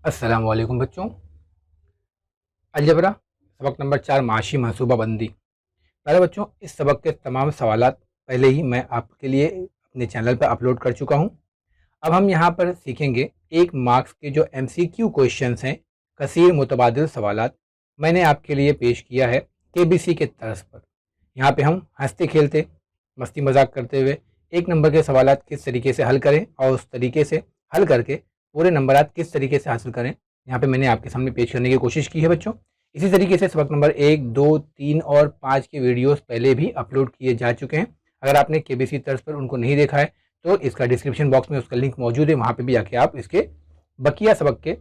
अस्सलाम वालेकुम बच्चों। अलजबरा सबक नंबर 4 माशी मनसूबाबंदी। प्यारे बच्चों, इस सबक के तमाम सवालात पहले ही मैं आपके लिए अपने चैनल पर अपलोड कर चुका हूं। अब हम यहां पर सीखेंगे 1 मार्क्स के जो MCQ क्वेश्चंस हैं, कसीर मुतबादिल सवालात मैंने आपके लिए पेश किया है KBC के तर्ज पर। यहाँ पे हम हंसते खेलते मस्ती मजाक करते हुए 1 नंबर के सवालात किस तरीके से हल करें और उस तरीके से हल करके पूरे नंबरात किस तरीके से हासिल करें, यहाँ पे मैंने आपके सामने पेश करने की कोशिश की है बच्चों। इसी तरीके से सबक नंबर 1, 2, 3 और 5 के वीडियोस पहले भी अपलोड किए जा चुके हैं। अगर आपने KBC तर्ज पर उनको नहीं देखा है तो इसका डिस्क्रिप्शन बॉक्स में उसका लिंक मौजूद है, वहाँ पे भी आके आप इसके बकिया सबक के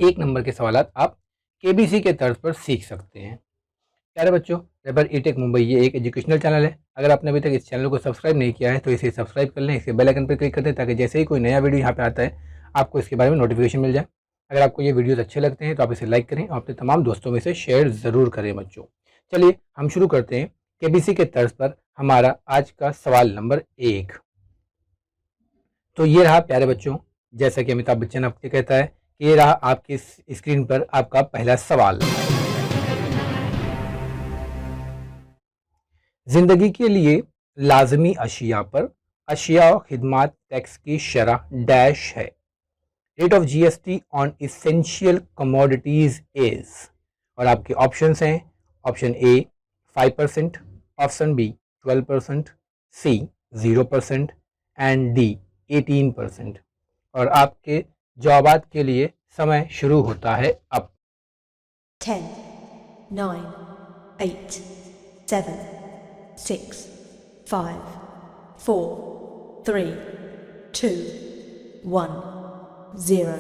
1 नंबर के सवालात आप KBC के तर्ज पर सीख सकते हैं। प्यारे बच्चों, रेबर ई-टेक मुंबई ये एक एजुकेशनल चैनल है। अगर आपने अभी तक इस चैनल को सब्सक्राइब नहीं किया है तो इसे सब्सक्राइब कर लें, इसके बेल आइकन पर क्लिक कर दें ताकि जैसे ही कोई नया वीडियो यहाँ पे आता है आपको इसके बारे में नोटिफिकेशन मिल जाए। अगर आपको ये वीडियोस अच्छे लगते हैं तो आप इसे लाइक करें और अपने तमाम दोस्तों में से शेयर ज़रूर करें बच्चों। चलिए हम शुरू करते हैं KBC के तर्ज पर हमारा आज का सवाल नंबर 1। तो ये रहा प्यारे बच्चों, जैसा कि अमिताभ बच्चन आपसे कहता है कि ये रहा आपकी स्क्रीन पर आपका पहला सवाल। जिंदगी के लिए लाजमी अशिया पर अशिया और खिदमात टैक्स की शरह डैश है। Rate of GST on essential commodities is, और आपके ऑप्शंस हैं option A 5%, option B 12%, C 0% and D 18%। और आपके जवाबात के लिए समय शुरू होता है अब। 10, 9, 8, 7, 6, 5, 4, 3, 2, 1, 0।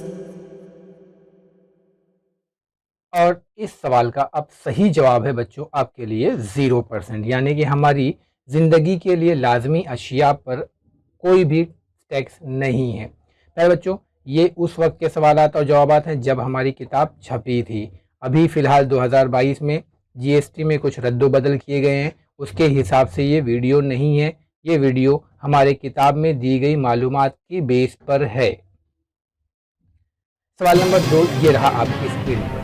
और इस सवाल का अब सही जवाब है बच्चों आपके लिए 0%, यानी कि हमारी ज़िंदगी के लिए लाजमी अशिया पर कोई भी टैक्स नहीं है। पहले बच्चों, ये उस वक्त के सवालात और जवाबात हैं जब हमारी किताब छपी थी। अभी फ़िलहाल 2022 में GST में कुछ रद्दोबदल किए गए हैं, उसके हिसाब से ये वीडियो नहीं है। ये वीडियो हमारे किताब में दी गई मालूमात की बेस पर है। सवाल नंबर 2 ये रहा आपकी स्क्रीन पर।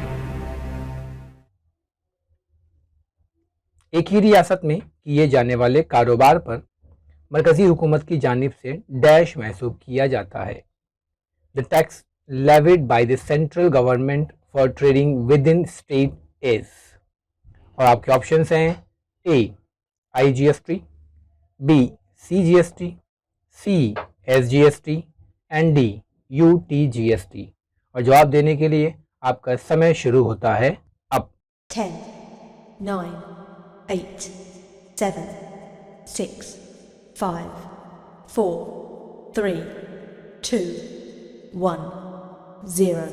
एक ही रियासत में किए जाने वाले कारोबार पर मरकजी हुकूमत की जानिब से डैश महसूब किया जाता है। The tax levied by the central government for trading within state is, और आपके ऑप्शंस हैं A IGST, B CGST, C SGST and D UTGST। और जवाब देने के लिए आपका समय शुरू होता है अब। 10, 9, 8, 7, 6, 5, 4, 3, 2, 1, 0।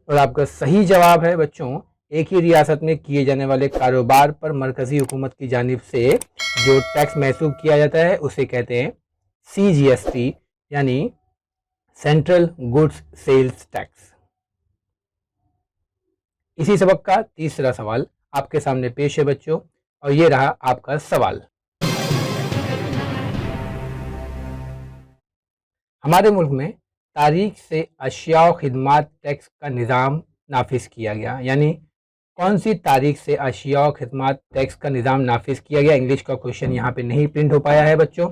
और आपका सही जवाब है बच्चों, एक ही रियासत में किए जाने वाले कारोबार पर मरकजी हुकूमत की जानिब से जो टैक्स महसूब किया जाता है उसे कहते हैं CGST, यानी सेंट्रल गुड्स सेल्स टैक्स। इसी सबक का तीसरा सवाल आपके सामने पेश है बच्चों, और ये रहा आपका सवाल। हमारे मुल्क में तारीख से अशिया और खिदमात टैक्स का निज़ाम नाफिज किया गया, यानी कौन सी तारीख से अशिया और खिदमात टैक्स का निज़ाम नाफिज किया गया। इंग्लिश का क्वेश्चन यहाँ पे नहीं प्रिंट हो पाया है बच्चों,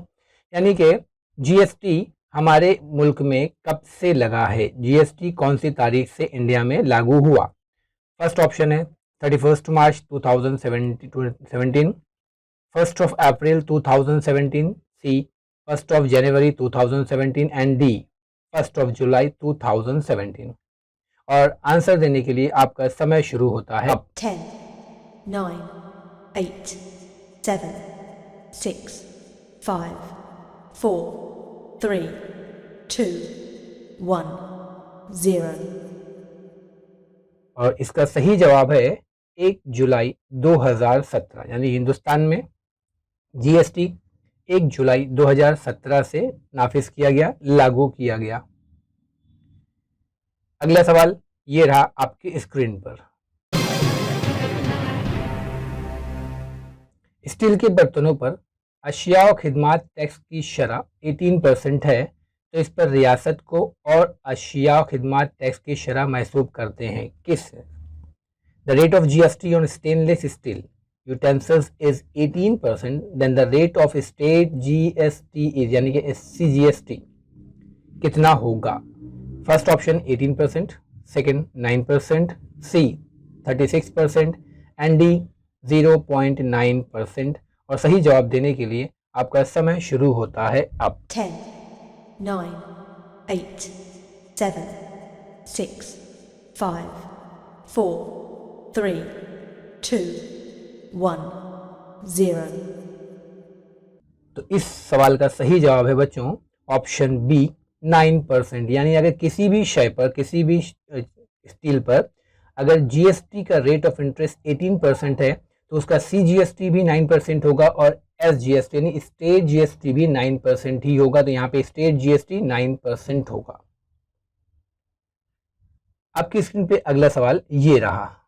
यानी कि GST हमारे मुल्क में कब से लगा है, GST कौन सी तारीख से इंडिया में लागू हुआ। फर्स्ट ऑप्शन है 31 मार्च 2017, 1 अप्रैल 2017, सी 1 जनवरी 2017 एंड डी 1 जुलाई 2017। और आंसर देने के लिए आपका समय शुरू होता है अब। 10, 9, 8, 7, 6, 5, 4, 3, 2, 1, 0। और इसका सही जवाब है 1 जुलाई 2017, यानी हिंदुस्तान में GST 1 जुलाई 2017 से नाफिज किया गया, लागू किया गया। अगला सवाल ये रहा आपकी स्क्रीन पर। स्टील के बर्तनों पर अशिया और खिदमात टैक्स की शरह 18% है, तो इस पर रियासत को और अशिया और खिदमत टैक्स की शरह महसूब करते हैं किस? The rate of GST on stainless steel utensils is 18%, then the rate of state GST is यानी कि SCGST कितना होगा? First option 18%, second 9%, C 36% and D 0.9%। और सही जवाब देने के लिए आपका समय शुरू होता है अब। 10, 9, 8, 7, 6, 5, 4, 3, 2, 1, 0। तो इस सवाल का सही जवाब है बच्चों ऑप्शन बी 9%। यानी अगर किसी भी शय पर, किसी भी स्टील पर अगर GST का रेट ऑफ इंटरेस्ट 18% है तो उसका CGST भी 9% होगा और SGST यानी स्टेट GST भी 9% ही होगा। तो यहाँ पे स्टेट GST 9% होगा। आपकी स्क्रीन पे अगला सवाल ये रहा।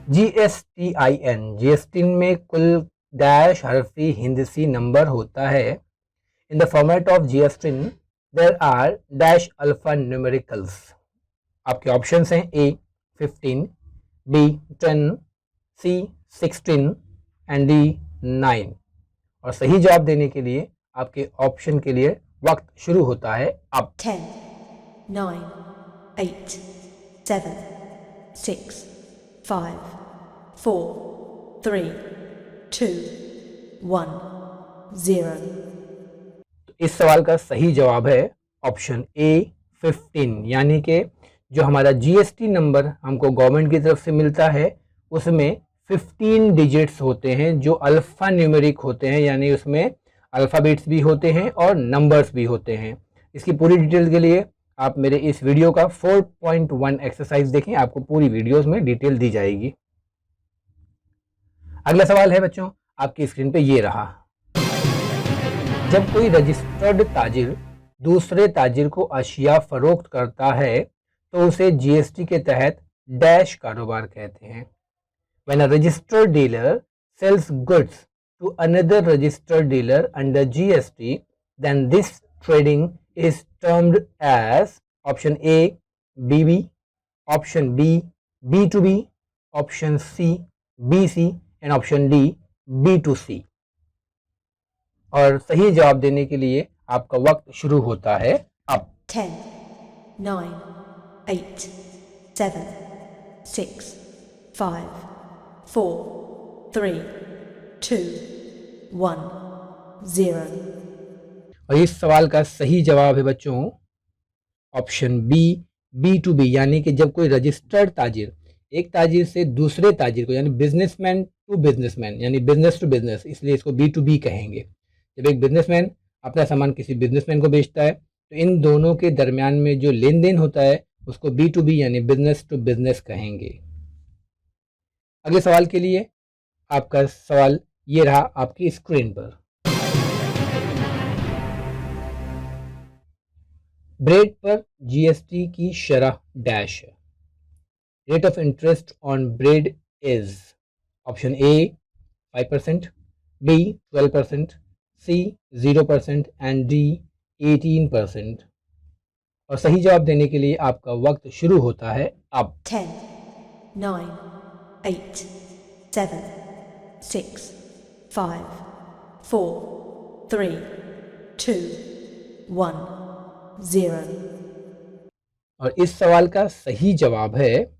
GSTIN में कुल डैश हरफी हिंदसी नंबर होता है। In the format of GSTIN there are dash alpha numericals. आपके ऑप्शंस हैं A 15, B 10, C 16 and D 9। और सही जवाब देने के लिए आपके ऑप्शन के लिए वक्त शुरू होता है अब। 10, 9, 8, 7, 6, 5, 4, 3, 2, 1, 0। तो इस सवाल का सही जवाब है ऑप्शन A 15। यानी कि जो हमारा GST नंबर हमको गवर्नमेंट की तरफ से मिलता है उसमें 15 डिजिट्स होते हैं जो अल्फा न्यूमेरिक होते हैं, यानी उसमें अल्फ़ाबेट्स भी होते हैं और नंबर्स भी होते हैं। इसकी पूरी डिटेल के लिए आप मेरे इस वीडियो का 4.1 एक्सरसाइज देखें, आपको पूरी वीडियोस में डिटेल दी जाएगी। अगला सवाल है बच्चों आपकी स्क्रीन पे ये रहा। जब कोई रजिस्टर्ड ताजिर दूसरे ताजिर को अशिया फरोख्त करता है तो उसे GST के तहत डैश कारोबार कहते हैं। When a registered dealer sells goods to another registered dealer under GST, then this trading is termed as option A BB, option B B2B, option C BC and option D B2C। और सही जवाब देने के लिए आपका वक्त शुरू होता है अब। 10, 9, 8, 7, 6, 5, 4, 3, 2, 1, 0। और इस सवाल का सही जवाब है बच्चों ऑप्शन बी B2B। यानी कि जब कोई रजिस्टर्ड ताजिर एक ताजिर से दूसरे ताजिर को, यानी बिजनेसमैन टू बिजनेसमैन, यानी बिजनेस टू बिजनेस, इसलिए इसको B2B कहेंगे। जब एक बिजनेसमैन अपना सामान किसी बिजनेसमैन को बेचता है तो इन दोनों के दरमियान में जो लेन देन होता है उसको B2B यानी बिजनेस टू बिजनेस कहेंगे। अगले सवाल के लिए आपका सवाल ये रहा आपकी स्क्रीन पर। ब्रेड पर GST की शरह डैश है। Rate of interest on bread is option A 5%, B 12%, C 0% and D 18%। और सही जवाब देने के लिए आपका वक्त शुरू होता है अब। 10, 9, 8, 7, 6, 5, 4, 3, 2, 1, 0। और इस सवाल का सही जवाब है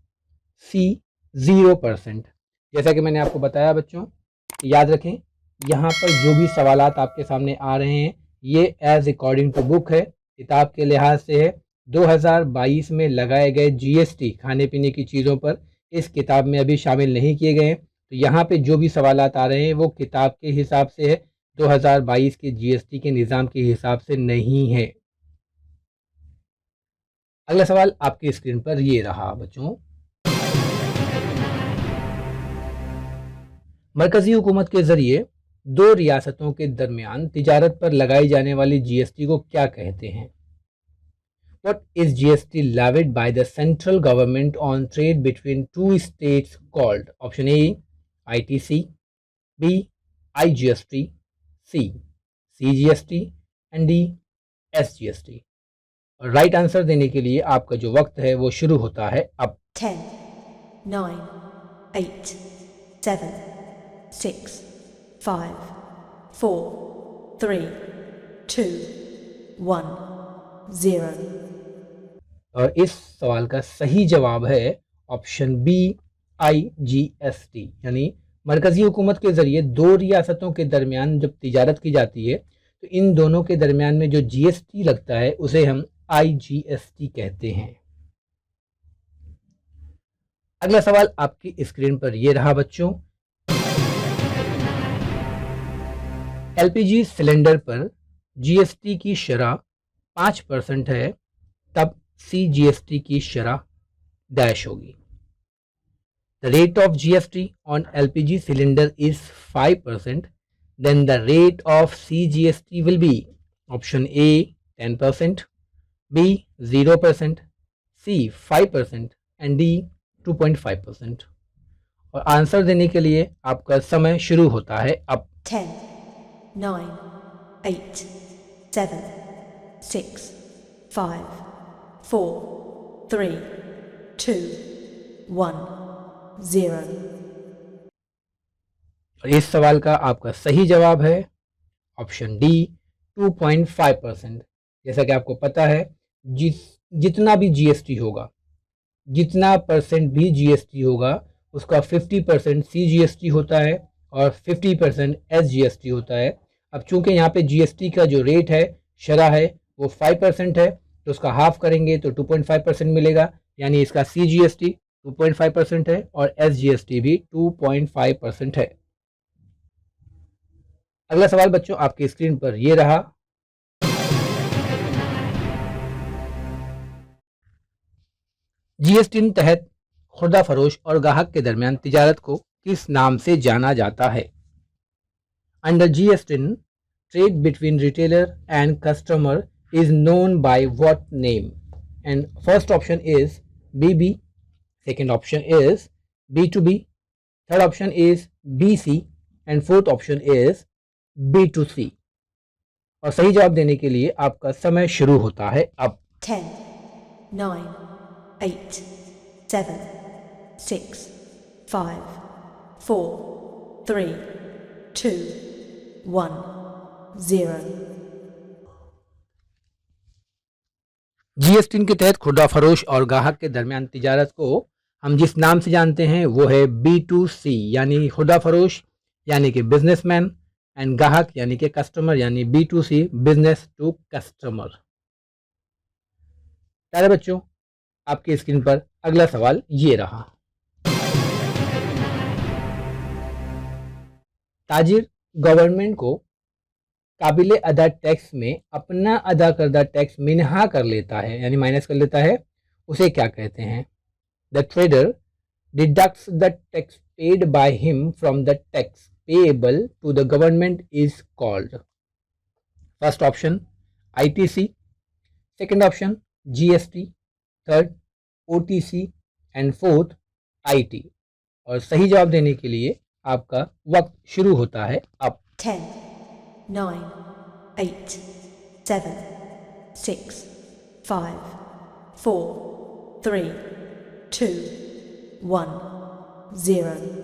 C 0%। जैसा कि मैंने आपको बताया बच्चों, याद रखें यहाँ पर जो भी सवालात आपके सामने आ रहे हैं ये एज अकॉर्डिंग टू बुक है, किताब के लिहाज से है। 2022 में लगाए गए GST खाने पीने की चीज़ों पर इस किताब में अभी शामिल नहीं किए गए हैं। तो यहाँ पे जो भी सवालात आ रहे हैं वो किताब के हिसाब से है, 2022 के GST के निज़ाम के हिसाब से नहीं है। अगला सवाल आपकी स्क्रीन पर ये रहा बच्चों। मरकजी हुकूमत के जरिए दो रियासतों के दरमियान तिजारत पर लगाई जाने वाली GST को क्या कहते हैं? What is GST levied by the central government on trade between two states called? Option A ITC, B IGST, C CGST and D SGST। और राइट आंसर देने के लिए आपका जो वक्त है वो शुरू होता है अब। 10, 9, 8, 7, 6, 5, 4, 3, 2, 1, 0। और इस सवाल का सही जवाब है ऑप्शन बी IGST, यानी मरकजी हुकूमत के ज़रिए दो रियासतों के दरमियान जब तिजारत की जाती है तो इन दोनों के दरमियान में जो GST लगता है उसे हम IGST कहते हैं। अगला सवाल आपकी स्क्रीन पर ये रहा बच्चों। LPG सिलेंडर पर GST की शरह 5% है, तब CGST की शरह डैश होगी। The rate of GST on LPG cylinder is 5%, then the rate of CGST will be option A 10%, B 0%, C 5% and D 2.5%। और आंसर देने के लिए आपका समय शुरू होता है अब। 10, 9, 8, 7, 6, 5, 4, 3, 2, 1, 0। और इस सवाल का आपका सही जवाब है ऑप्शन डी 2.5%। जैसा कि आपको पता है जितना भी GST होगा, जितना परसेंट भी GST होगा उसका 50% CGST होता है और 50% SGST होता है। अब चूंकि यहाँ पे GST का जो रेट है, शरह है, वो 5% है तो उसका हाफ करेंगे तो 2.5% मिलेगा, यानी इसका CGST 2.5% है और SGST भी 2.5% है। अगला सवाल बच्चों आपकी स्क्रीन पर ये रहा। GST तहत खुर्दा फरोश और गाहक के दरमियान तिजारत को किस नाम से जाना जाता है? Under GST, trade between retailer and customer is known by what name? And first option is BB, second option is B2B, third option is BC and fourth option is B2C। और सही जवाब देने के लिए आपका समय शुरू होता है अब। 10, 9, 8, 7, 6, 5, 4, 3, 2, 1, 0। GST के तहत खुर्दा फरोश और गाहक के दरमियान तिजारत को हम जिस नाम से जानते हैं वो है B2C, यानी खुर्दा फरोश यानी कि बिजनेसमैन एंड गाहक यानी कि कस्टमर, यानी B2C, बिजनेस टू कस्टमर। प्यारे बच्चों आपकी स्क्रीन पर अगला सवाल ये रहा। ताजिर गवर्नमेंट को काबिल अदा टैक्स में अपना अदा करदा टैक्स मिनहा कर लेता है, यानी माइनस कर लेता है, उसे क्या कहते हैं? The trader deducts the tax paid by him from the tax payable to the government is called. First option ITC, second option GST, third OTC and fourth IT। और सही जवाब देने के लिए आपका वक्त शुरू होता है अब। 10, 9, 8, 7, 6, 5, 4, 3, 2, 1, 0।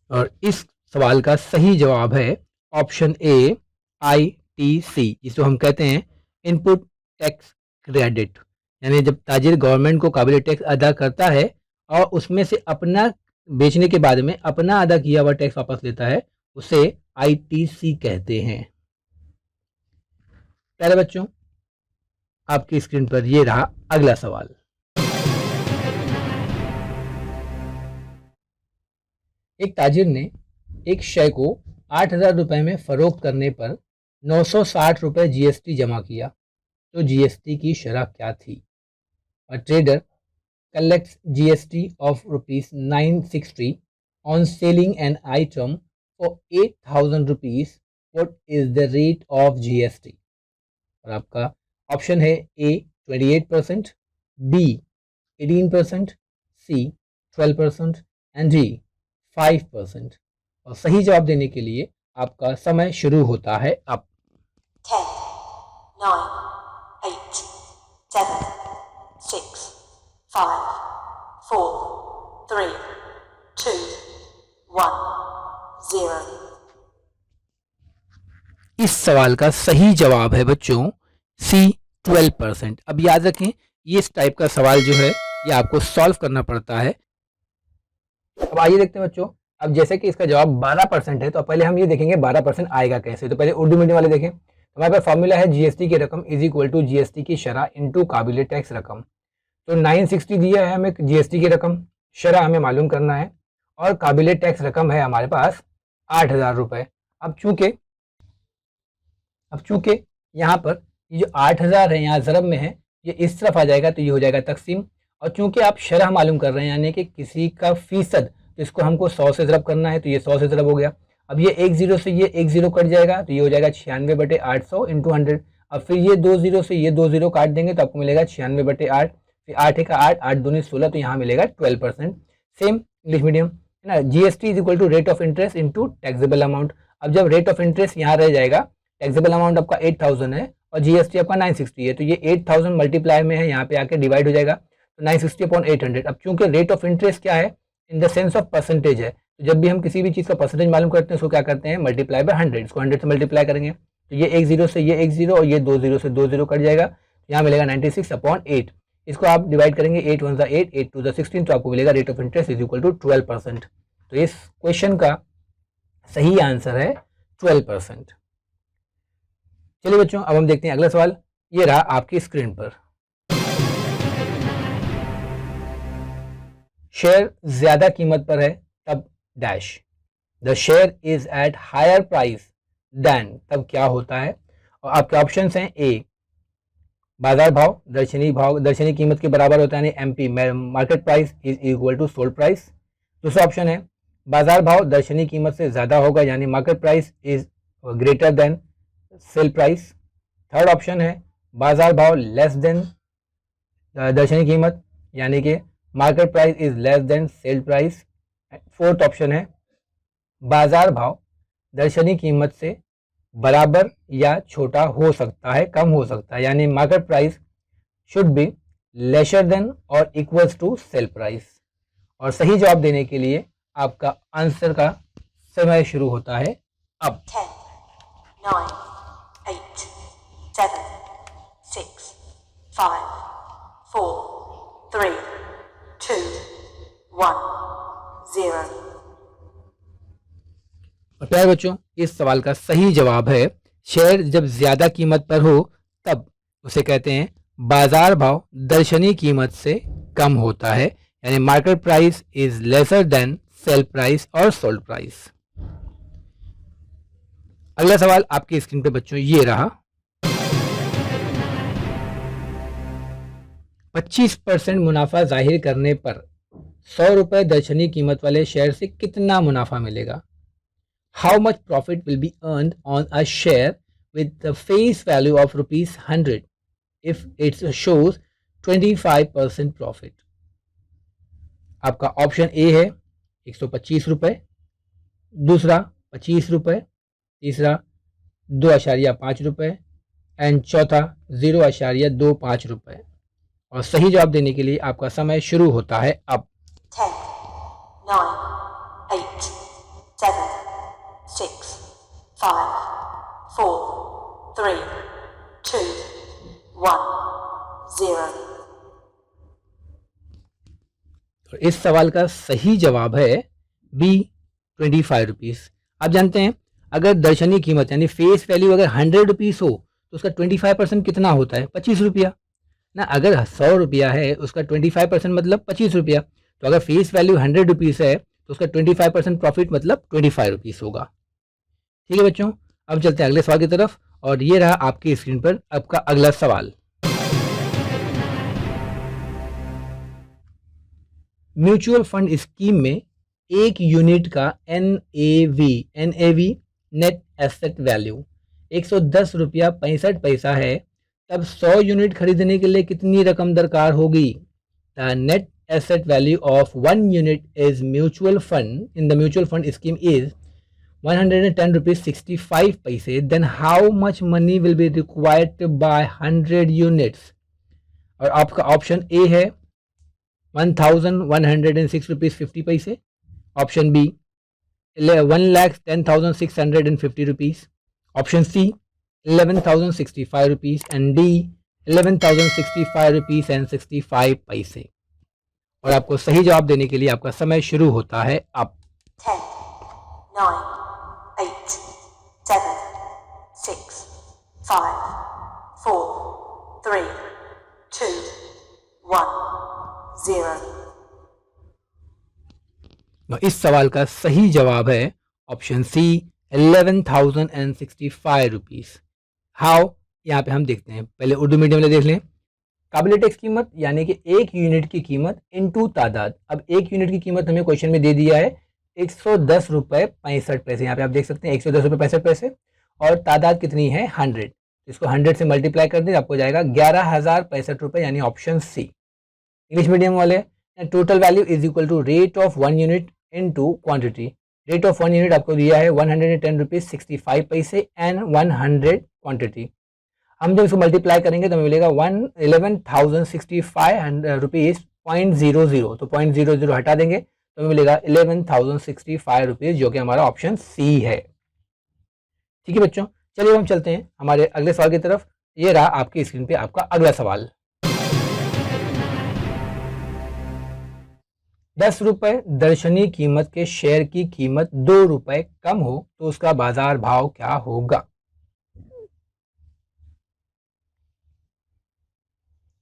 और इस सवाल का सही जवाब है ऑप्शन ए ITC, जिसको हम कहते हैं इनपुट टैक्स क्रेडिट। यानी जब ताजिर गवर्नमेंट को काबिल टैक्स अदा करता है और उसमें से अपना बेचने के बाद में अपना अदा किया हुआ टैक्स वापस लेता है, उसे ITC कहते हैं। प्यारे बच्चों आपकी स्क्रीन पर यह रहा अगला सवाल। एक ताजिर ने एक शय को 8,000 रुपये में फरोख्त करने पर 960 रुपये GST जमा किया, तो GST की शरह क्या थी? और trader collects GST of ₹960 on selling an item for 8,000 rupees. What is the rate of GST? और आपका ऑप्शन है A 28%, B 18%, C 12% and D 5%। और सही जवाब देने के लिए आपका समय शुरू होता है अब। 10, 9, 8, 7, 6, 5, 4, 3, 2, 1, 0। इस सवाल का सही जवाब है बच्चों सी 12%। अब याद रखें ये इस टाइप का सवाल जो है ये आपको सॉल्व करना पड़ता है। अब आइए देखते हैं बच्चों, अब जैसे कि इसका जवाब 12% है तो पहले हम ये देखेंगे 12% आएगा कैसे। तो पहले उर्दू मीडियम वाले देखें, हमारे पास फॉर्मूला है जीएसटी की रकम इज इक्वल टू जीएसटी की शरह इंटू काबिल टैक्स रकम। तो 960 दिया है हमें जीएसटी की रकम, शरह हमें मालूम करना है और काबिल टैक्स रकम है हमारे पास 8,000 रुपये। अब चूंकि यहाँ पर ये जो 8,000 है यहाँ ज़रब में है, ये इस तरफ आ जाएगा तो ये हो जाएगा तकसीम। और चूंकि आप शरह मालूम कर रहे हैं यानी कि किसी का फीसद, तो इसको हमको 100 से ज़रब करना है तो ये 100 से ज़रब हो गया। अब ये 1 0 से ये 1 0 कट जाएगा तो ये हो जाएगा 96/800 इंटू 100। अब फिर ये 2 0 से ये 2 0 काट देंगे तो आपको मिलेगा 96/8, फिर 8 का 8, 8 दूनी 16 तो यहाँ मिलेगा 12%। सेम इंग्लिश मीडियम है ना, GST is equal to rate of interest into taxable amount. अब जब रेट ऑफ इंटरेस्ट यहाँ रह जाएगा, टैक्सेबल अमाउंट आपका 8,000 है और जीएसटी आपका 960 है, तो ये 8,000 मल्टीप्लाई में है यहाँ पे आके डिवाइड हो जाएगा तो 960/800। अब चूंकि रेट ऑफ इंटरेस्ट क्या है, in the sense of percentage है, तो जब भी हम किसी भी चीज़ का परसेंटेज मालूम करते हैं उसको क्या करते हैं, मल्टीप्लाई बाय 100, इसको 100 से मल्टीप्लाई करेंगे तो ये 1 0 से ये 1 0 और ये 2 0 से 2 0 कट जाएगा, यहाँ मिलेगा 96/8। इसको आप डिवाइड करेंगे 8 1 8, 8 2 16, तो आपको मिलेगा rate of interest is equal to 12%। तो इस क्वेश्चन का सही आंसर है 12%। चलिए बच्चों अब हम देखते हैं अगला सवाल, ये रहा आपकी स्क्रीन पर। शेयर ज्यादा कीमत पर है तब dash, the share is at higher price then, तब क्या होता है। और आपके ऑप्शंस हैं, ए बाजार भाव दर्शनी कीमत के बराबर होता है यानी MP market price is equal to sold price. दूसरा ऑप्शन है बाजार भाव दर्शनी कीमत से ज़्यादा होगा यानी market price is greater than sale price. Third option है बाजार भाव लेस देन दर्शनी कीमत यानी कि market price is less than sale price. Fourth option है बाजार भाव दर्शनी कीमत से बराबर या छोटा हो सकता है, कम हो सकता है, यानी market price should be lesser than और इक्वल्स टू सेल प्राइस। और सही जवाब देने के लिए आपका आंसर का समय शुरू होता है अब। 10, 9, 8, 7, 6, 5, 4, 3, 2, 1, 0। और प्यारे बच्चों इस सवाल का सही जवाब है शेयर जब ज्यादा कीमत पर हो तब उसे कहते हैं बाजार भाव दर्शनी कीमत से कम होता है यानी market price is lesser than sale price और सोल्ड प्राइस। अगला सवाल आपकी स्क्रीन पे बच्चों ये रहा, 25% मुनाफा जाहिर करने पर 100 रुपए दर्शनी कीमत वाले शेयर से कितना मुनाफा मिलेगा। How much profit will be earned on a share with the face value of ₹100 if it shows 25% profit? आपका ऑप्शन ए है 125 रुपए, दूसरा 25 रुपए, तीसरा 2.5 रुपए एंड चौथा 0.25 रुपए। और सही जवाब देने के लिए आपका समय शुरू होता है अब। 10, 9, 8, 7, 6, 5, 4, 3, 2, 1, 0। तो इस सवाल का सही जवाब है बी 25 रुपीज़। आप जानते हैं अगर दर्शनी कीमत यानी फेस वैल्यू अगर 100 रुपीज़ हो तो उसका 25% कितना होता है, 25 रुपया ना। अगर 100 रुपया है उसका 25% मतलब 25 रुपया, तो अगर फेस वैल्यू 100 रुपीज़ है तो उसका 25% प्रॉफिट मतलब 25 रुपीज़ होगा। ठीक है बच्चों, अब चलते हैं अगले सवाल की तरफ और ये रहा आपकी स्क्रीन पर आपका अगला सवाल। म्यूचुअल फंड स्कीम में एक यूनिट का NAV नेट एसेट वैल्यू 110 रुपया 65 पैसा है, तब 100 यूनिट खरीदने के लिए कितनी रकम दरकार होगी। The net asset value of 1 unit is mutual fund in the mutual fund scheme is 110 rupees 65 paise, then how much money will be required by 100 units. और आपका ऑप्शन ए है 1106 rupees 50 paise, option B 1,10,650 rupees, option C 11,065 rupees and D 11,065 rupees and 65 paise. और आपको सही जवाब देने के लिए आपका समय शुरू होता है अब। 10, 9, 8, 7, 6, 5, 4, 3, 2, 1, 0। इस सवाल का सही जवाब है ऑप्शन सी 11,065 रुपीज़। हाउ, यहाँ पे हम देखते हैं, पहले उर्दू मीडियम में देख लें। काबिल टैक्स कीमत यानी कि एक यूनिट की कीमत इनटू तादाद। अब एक यूनिट की कीमत हमें क्वेश्चन में दे दिया है 110 रुपये 65 पैसे। यहाँ पे आप देख सकते हैं 110 रुपये 65 पैसे, और तादाद कितनी है 100। इसको 100 से मल्टीप्लाई कर दें, आपको जाएगा 11,065 रुपये, यानी ऑप्शन सी। इंग्लिश मीडियम वाले, total value is equal to rate of 1 unit into quantity. Rate of 1 unit आपको दिया है 110 रुपीज़ 65 पैसे एंड 100 क्वांटिटी। हम जब इसको मल्टीप्लाई करेंगे तो हमें मिलेगा 11,065 रुपीज़ 0.00, तो 0.00 हटा देंगे तो हमें मिलेगा 11,065 रुपीज़, जो कि हमारा ऑप्शन सी है। ठीक है बच्चों, चलिए हम चलते हैं हमारे अगले सवाल की तरफ। ये रहा आपकी स्क्रीन पे आपका अगला सवाल। 10 रुपये दर्शनीय कीमत के शेयर की कीमत 2 रुपये कम हो तो उसका बाजार भाव क्या होगा?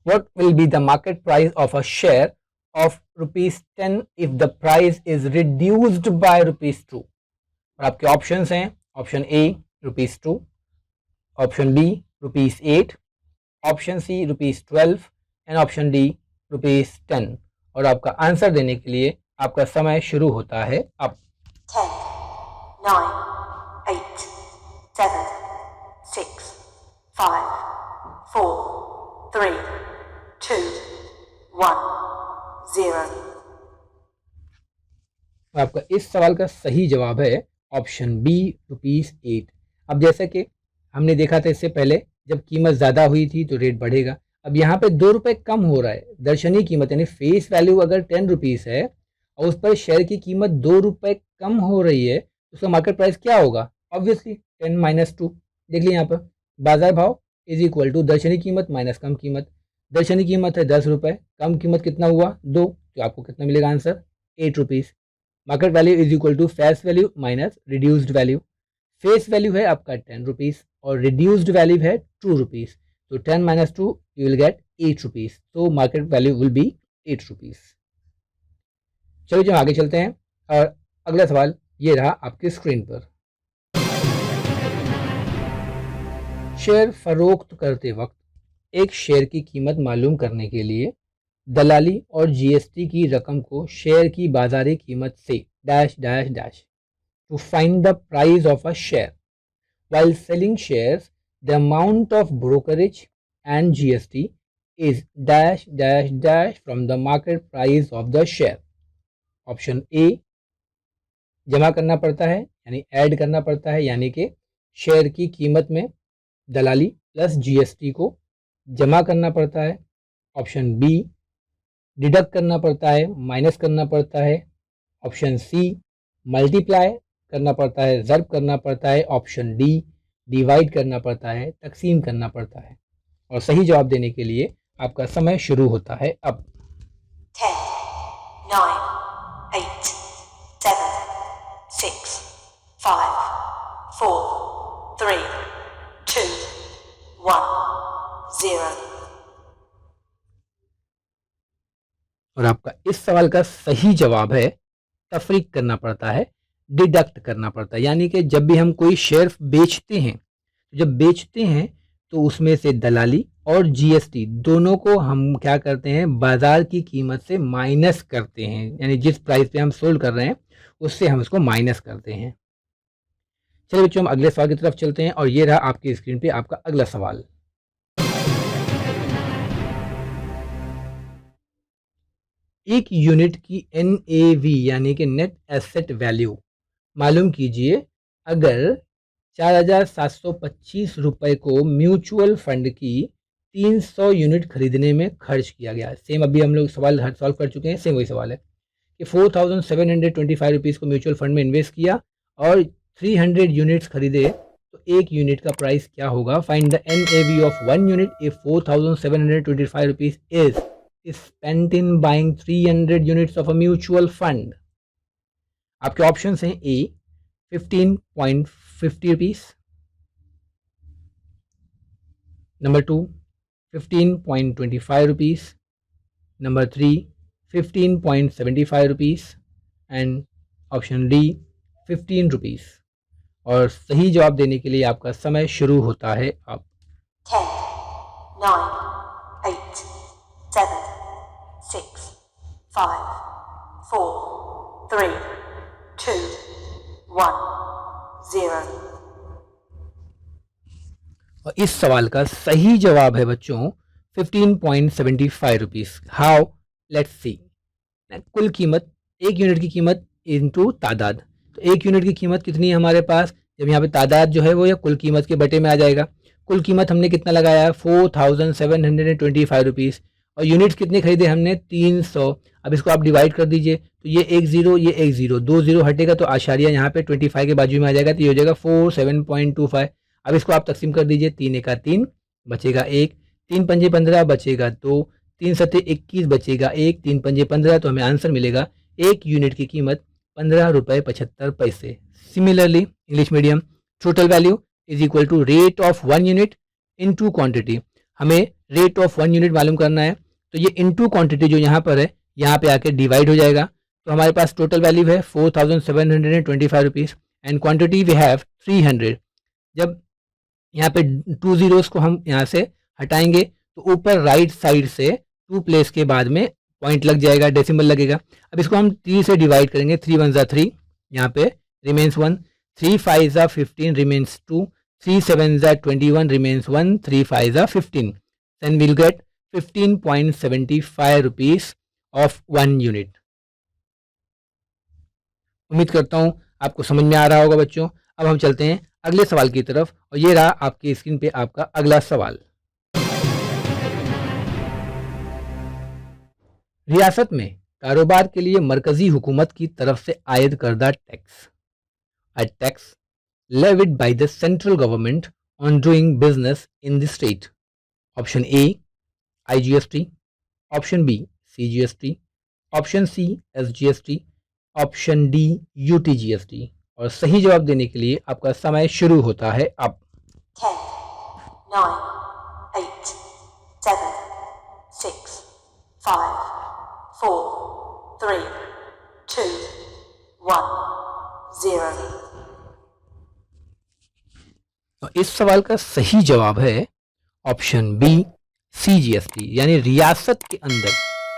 What will be the market price of a share of ₹10 if the price is reduced by ₹2? और आपके ऑप्शंस हैं, option A ₹2, option B ₹8, option C ₹12 and option D ₹10। और आपका आंसर देने के लिए आपका समय शुरू होता है अब। 10, 9, 8, 7, 6, 5, 4, 3, 2, 1, 0। आपका इस सवाल का सही जवाब है ऑप्शन बी ₹8। अब जैसा कि हमने देखा था इससे पहले, जब कीमत ज़्यादा हुई थी तो रेट बढ़ेगा। अब यहाँ पे 2 रुपये कम हो रहा है, दर्शनीय कीमत यानी फेस वैल्यू अगर 10 रुपीज़ है और उस पर शेयर की कीमत 2 रुपये कम हो रही है, उसका मार्केट प्राइस क्या होगा? ऑब्वियसली 10 - 2। देख लीजिए यहाँ पर बाजार भाव इज इक्वल टू दर्शनीय कीमत माइनस कम कीमत। दर्शनीय कीमत है 10 रुपये, कम कीमत कितना हुआ 2, तो आपको कितना मिलेगा answer 8 rupees. Market value is equal to face value minus reduced value. Face value है आपका 10 रुपीज़ और रिड्यूस्ड वैल्यू है 2 रुपीज़, तो 10 - 2 यू विल गेट 8 रुपीज़, तो market value will be 8 rupees. चलिए जो आगे चलते हैं और अगला सवाल ये रहा आपकी स्क्रीन पर। शेयर फरोख्त करते वक्त एक शेयर की कीमत मालूम करने के लिए दलाली और जीएसटी की रकम को शेयर की बाजारी कीमत से dash dash dash to find the price of a share while selling shares the amount of brokerage and GST is dash dash dash from the market price of the share। Option A जमा करना पड़ता है यानी add करना पड़ता है, यानी कि शेयर की कीमत में दलाली प्लस जीएसटी को जमा करना पड़ता है। ऑप्शन बी डिडक्ट करना पड़ता है, माइनस करना पड़ता है। ऑप्शन सी मल्टीप्लाई करना पड़ता है, ज़र्ब करना पड़ता है। ऑप्शन डी डिवाइड करना पड़ता है, तकसीम करना पड़ता है। और सही जवाब देने के लिए आपका समय शुरू होता है अब। 10, 9, 8, 7, 6, 5, 4, 3, 2, 1, 0। और आपका इस सवाल का सही जवाब है तफरीक करना पड़ता है, डिडक्ट करना पड़ता है। यानी कि जब भी हम कोई शेयर बेचते हैं, जब बेचते हैं तो उसमें से दलाली और जीएसटी दोनों को हम क्या करते हैं, बाजार की कीमत से माइनस करते हैं। यानी जिस प्राइस पे हम सोल्ड कर रहे हैं उससे हम उसको माइनस करते हैं। चलिए बच्चों हम अगले सवाल की तरफ चलते हैं और ये रहा आपकी स्क्रीन पे आपका अगला सवाल। एक यूनिट की NAV यानी कि नेट एसेट वैल्यू मालूम कीजिए अगर 4,725 रुपये को म्यूचुअल फंड की 300 यूनिट खरीदने में खर्च किया गया। सेम अभी हम लोग सवाल सॉल्व कर चुके हैं, सेम वही सवाल है कि 4,725 रुपीज़ को म्यूचुअल फंड में इन्वेस्ट किया और 300 यूनिट्स खरीदे, तो एक यूनिट का प्राइस क्या होगा। Find the NAV of 1 unit if 4,725 rupees is spent in buying 300 units of a mutual fund. आपके ऑप्शंस हैं ए 15.50 rupees, number 2 15.25 rupees, number 3 15.75 rupees and option D 15 rupees. और सही जवाब देने के लिए आपका समय शुरू होता है अब। 10, 9, 8, 7, 6, 5, 4, 3, 2, 1, 0। और इस सवाल का सही जवाब है बच्चों 15.75 रुपीज़। How, let's see. कुल कीमत, एक यूनिट की कीमत इनटू तादाद। तो एक यूनिट की कीमत कितनी है हमारे पास, जब यहाँ पे तादाद जो है वो या कुल कीमत के बटे में आ जाएगा। कुल कीमत हमने कितना लगाया है 4,725 रुपीज़ और यूनिट्स कितने खरीदे हमने 300। अब इसको आप डिवाइड कर दीजिए, तो ये एक ज़ीरो, ये एक ज़ीरो, 2 ज़ीरो हटेगा तो आशारिया यहाँ पे 25 के बाजू में आ जाएगा, तो ये हो जाएगा 47.25। अब इसको आप तकसीम कर दीजिए, 3 एका 3 बचेगा 1, 3 पंजे 15 बचेगा 2, 3 सत्ते 21 बचेगा 1, 3 पंजे 15, तो हमें आंसर मिलेगा एक यूनिट की कीमत 15 रुपये 75 पैसे। Similarly English medium, total value is equal to rate of 1 unit into quantity. हमें रेट ऑफ 1 यूनिट मालूम करना है, तो ये इनटू क्वांटिटी जो यहाँ पर है यहाँ पे आके डिवाइड हो जाएगा, तो हमारे पास टोटल वैल्यू है 4,725 rupees and quantity we have 300। जब यहाँ पे 2 ज़ीरोज़ को हम यहाँ से हटाएंगे तो ऊपर राइट साइड से 2 प्लेस के बाद में पॉइंट लग जाएगा, डेसिमल लगेगा। अब इसको हम 3 से डिवाइड करेंगे, 3 1 3, यहाँ पे remains 1, 3 5 15 remains 2, 3 7 21 remains 1, 3 5 15, then will get 15.75 rupees of 1 unit. उम्मीद करता हूँ आपको समझ में आ रहा होगा बच्चों। अब हम चलते हैं अगले सवाल की तरफ और ये रहा आपकी स्क्रीन पे आपका अगला सवाल। रियासत में कारोबार के लिए मरकजी हुकूमत की तरफ से आयद करदा tax, a tax levied by the central government on doing business in the state. Option A IGST, option B CGST, option C SGST, option D UTGST। और सही जवाब देने के लिए आपका समय शुरू होता है अब। 10, 9, 8, 7, 6, 5, 4, 3, 2, 1, 0। तो इस सवाल का सही जवाब है ऑप्शन बी CGST, यानी रियासत के अंदर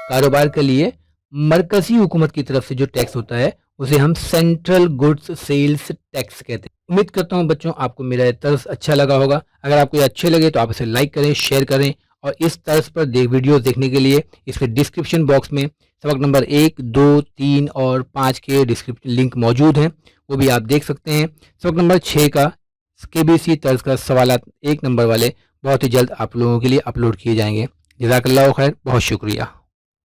कारोबार के लिए मरकजी हुकूमत की तरफ से जो टैक्स होता है उसे हम सेंट्रल गुड्स सेल्स टैक्स कहते हैं। उम्मीद करता हूं बच्चों आपको मेरा ये तर्ज अच्छा लगा होगा। अगर आपको ये अच्छे लगे तो आप इसे लाइक करें, शेयर करें और इस तर्ज पर वीडियोस देखने के लिए इसके डिस्क्रिप्शन बॉक्स में सबक नंबर 1, 2, 3 और 5 के डिस्क्रिप्शन लिंक मौजूद हैं, वो भी आप देख सकते हैं। सबक नंबर 6 का KBC तर्ज का सवालात 1 नंबर वाले बहुत ही जल्द आप लोगों के लिए अपलोड किए जाएंगे। जज़ाकल्लाह खैर, बहुत शुक्रिया।